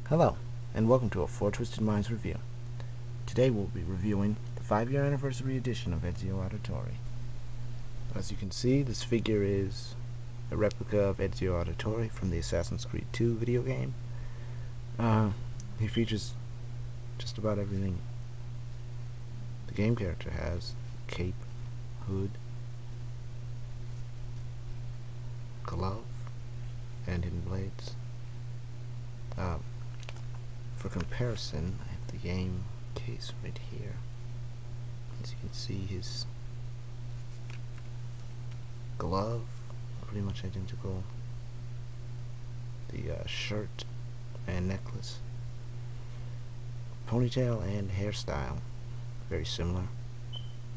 Hello, and welcome to a Four Twisted Minds review. Today we'll be reviewing the 5-year anniversary edition of Ezio Auditore. As you can see, this figure is a replica of Ezio Auditore from the Assassin's Creed 2 video game. He features just about everything the game character has: cape, hood, glove, and hidden blades. For comparison, I have the game case right here. As you can see, his glove, pretty much identical. The shirt and necklace, ponytail and hairstyle, very similar,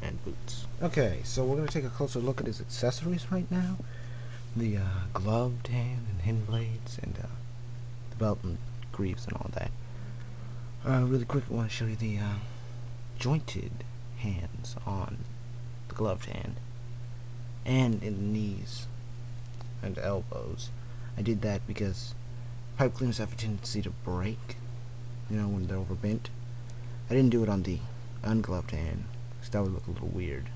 and boots. Okay, so we're going to take a closer look at his accessories right now. The gloved hand and hidden blades, and the belt and greaves and all that. Really quick, I want to show you the jointed hands on the gloved hand, and in the knees and elbows. I did that because pipe cleaners have a tendency to break, when they're overbent. I didn't do it on the ungloved hand, because that would look a little weird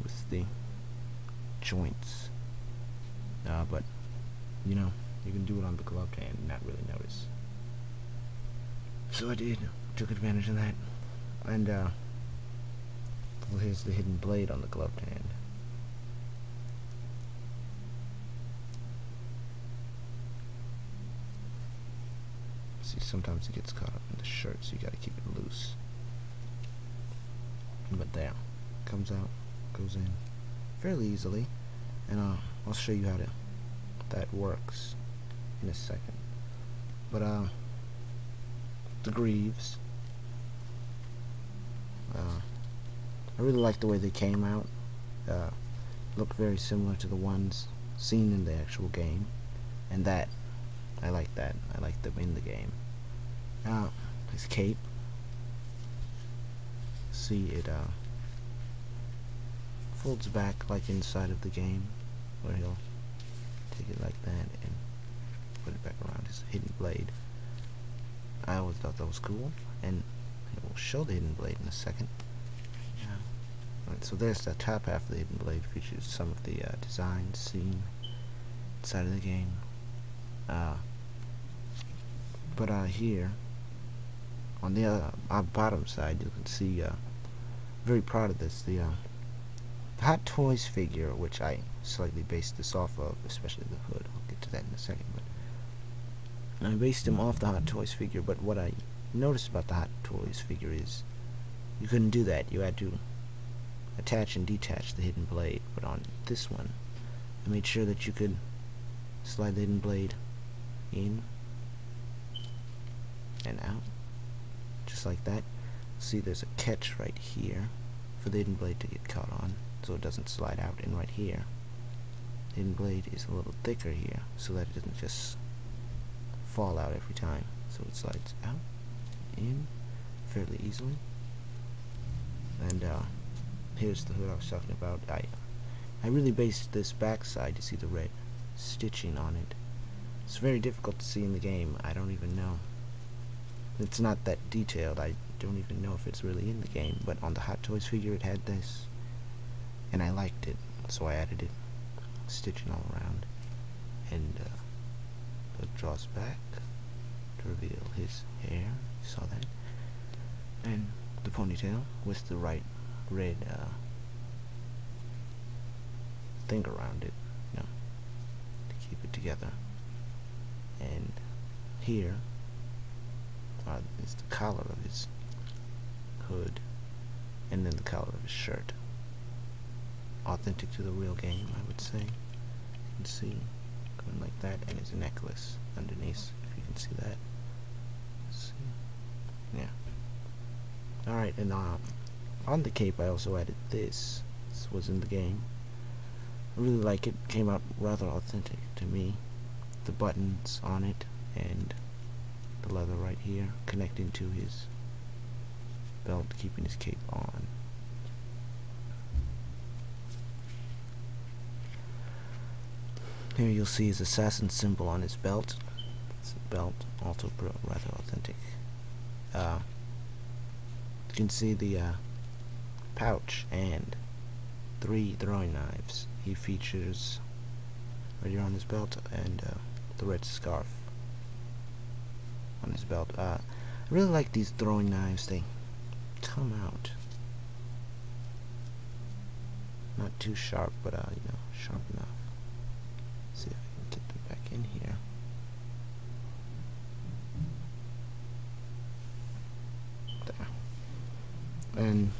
with the joints. But, you can do it on the gloved hand and not really notice. So I took advantage of that. And, well, here's the hidden blade on the gloved hand. See, sometimes it gets caught up in the shirt, so you gotta keep it loose. But there, comes out, goes in fairly easily, and I'll show you how that works in a second. But the greaves, I really like the way they came out. Look very similar to the ones seen in the actual game, and I like that. I like them in the game. Now, his cape. See, it folds back like inside of the game, where he'll take it like that and put it back around his hidden blade. I always thought that was cool, and we'll show the hidden blade in a second. Alright, so there's the top half of the hidden blade, features some of the designs seen inside of the game. But here, on the bottom side, you can see, very proud of this, the Hot Toys figure, which I slightly based this off of, especially the hood. I'll get to that in a second. But I based him off the Hot Toys figure, but what I noticed about the Hot Toys figure is you couldn't do that. You had to attach and detach the hidden blade. But on this one, I made sure that you could slide the hidden blade in and out, just like that. See, there's a catch right here for the hidden blade to get caught on, so it doesn't slide out. And right here, the hidden blade is a little thicker here, so that it doesn't just fall out every time. So it slides out, in, fairly easily. And here's the hood I was talking about. I really based this backside to see the red stitching on it. It's very difficult to see in the game. I don't even know. It's not that detailed. I don't even know if it's really in the game. But on the Hot Toys figure, it had this, and I liked it, so I added it, stitching all around. And it draws back to reveal his hair. You saw that? And the ponytail with the red thing around it, to keep it together. And here is the collar of his hood, and then the collar of his shirt. Authentic to the real game, I would say. You can see going like that, and his necklace underneath, if you can see that. See? Yeah. Alright, and on the cape I also added this. This was in the game. I really like it. Came out rather authentic to me. The buttons on it, and the leather right here connecting to his belt, keeping his cape on. Here you'll see his assassin symbol on his belt. It's belt, also rather authentic. You can see the pouch and 3 throwing knives he features right here on his belt, and the red scarf on his belt. I really like these throwing knives. They come out not too sharp, but you know, sharp enough. Let's see if I can get them back in here. There. And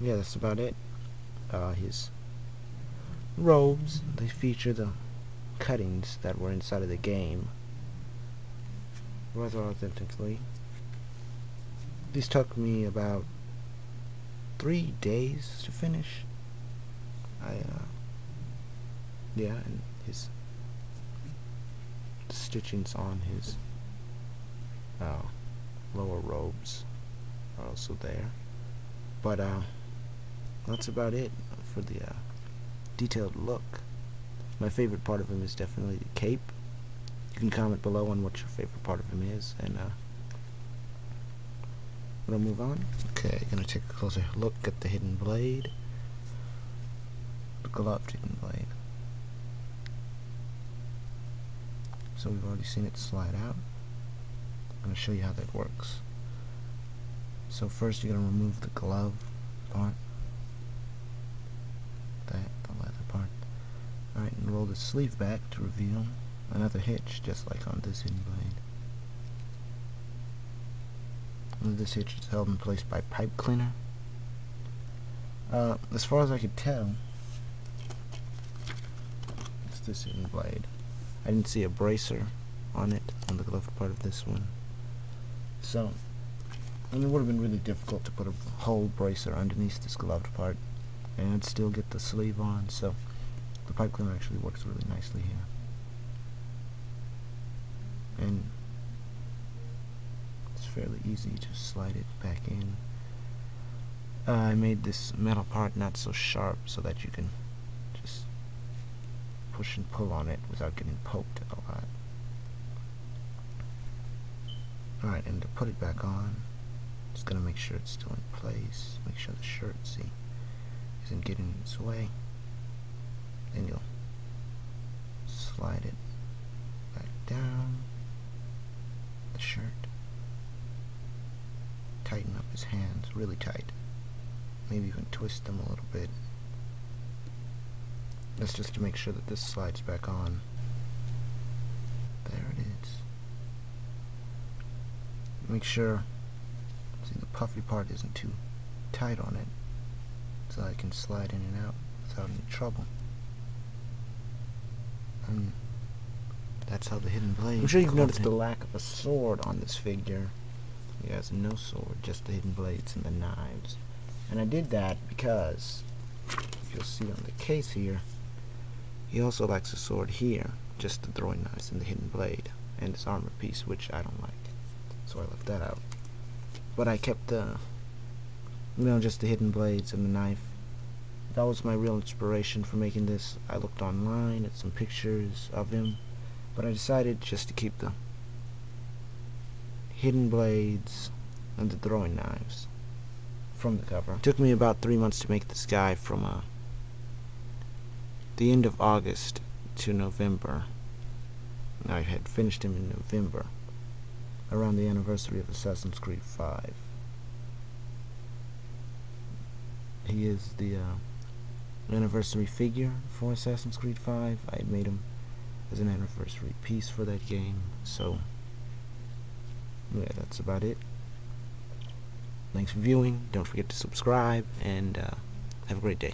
yeah, that's about it. His robes, they feature the cuttings that were inside of the game rather authentically. These took me about 3 days to finish. Yeah, and his stitchings on his lower robes are also there. But that's about it for the detailed look. My favorite part of him is definitely the cape. You can comment below on what your favorite part of him is, and we'll move on. Okay, gonna take a closer look at the hidden blade, the gloved hidden blade. So we've already seen it slide out. I'm gonna show you how that works. So first you're gonna remove the glove part, the leather part. Alright, and roll the sleeve back to reveal another hitch, just like on this hidden blade. And this hitch is held in place by pipe cleaner. As far as I could tell, it's this hidden blade. I didn't see a bracer on it, on the gloved part of this one. So, and it would have been really difficult to put a whole bracer underneath this gloved part and still get the sleeve on, so the pipe cleaner actually works really nicely here. And it's fairly easy to slide it back in. I made this metal part not so sharp so that you can just push and pull on it without getting poked a lot. Alright, and to put it back on, just gonna make sure it's still in place, make sure the shirt, see, isn't getting in its way. Then you'll slide it back down the shirt. Tighten up his hands really tight. Maybe even twist them a little bit. That's just to make sure that this slides back on. There it is. Make sure, see, the puffy part isn't too tight on it, so I can slide in and out without any trouble. And that's how the hidden blade. I'm sure you've noticed the lack of a sword on this figure. He has no sword, just the hidden blades and the knives. And I did that because, if you'll see on the case here, he also lacks a sword here, just the throwing knives and the hidden blade, and this armor piece, which I don't like. So I left that out. But I kept the, just the hidden blades and the knife. That was my real inspiration for making this. I looked online at some pictures of him, but I decided just to keep the hidden blades and the throwing knives from the cover. It took me about 3 months to make this guy, from the end of August to November. I had finished him in November, around the anniversary of Assassin's Creed 5. He is the anniversary figure for Assassin's Creed 5. I had made him as an anniversary piece for that game, so yeah, that's about it. Thanks for viewing. Don't forget to subscribe, and have a great day.